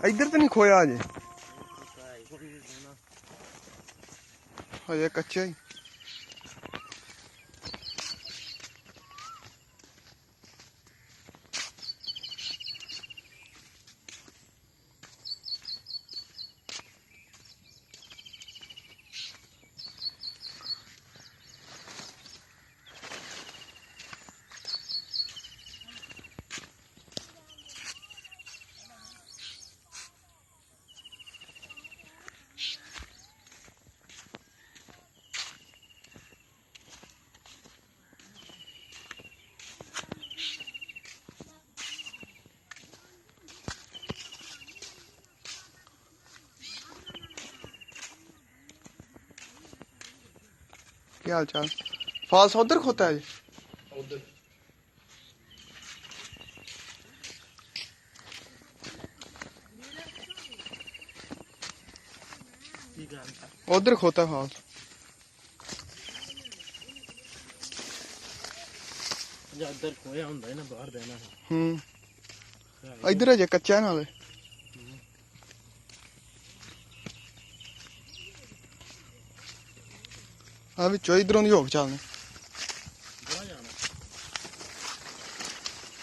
इधर तो नहीं खोया अजे अजे कच्चा ही क्या हाल चाल फाल्स उधर खोता है उधर उधर खोता है फाल्स उधर खोया हुंदा है ना बाहर देना है इधर अजे कच्चा है नाले हाँ बिचो इधरों दी होग चलने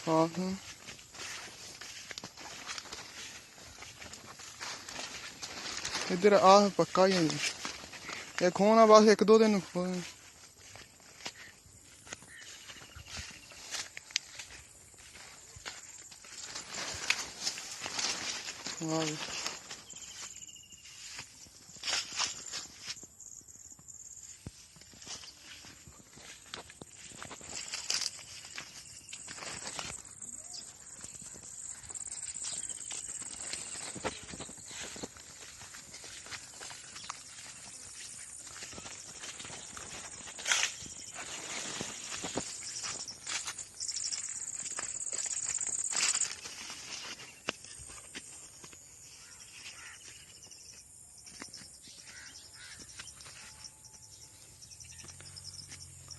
हाँ हाँ इधर आ पक्का ही है ये खोना बस एक दो दिन हाँ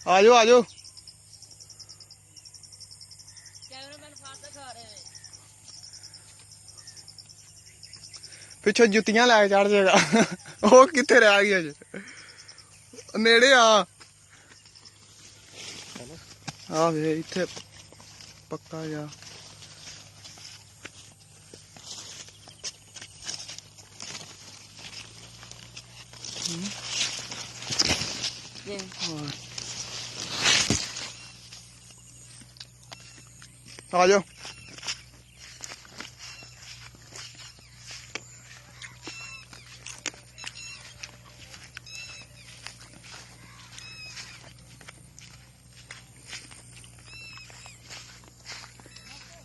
आ जाओ पिछो जुतियां लैके चढ़ जाएगा वो कितने रह गई अज नेड़े आ वे इत्थे पक्का जा आ जाओ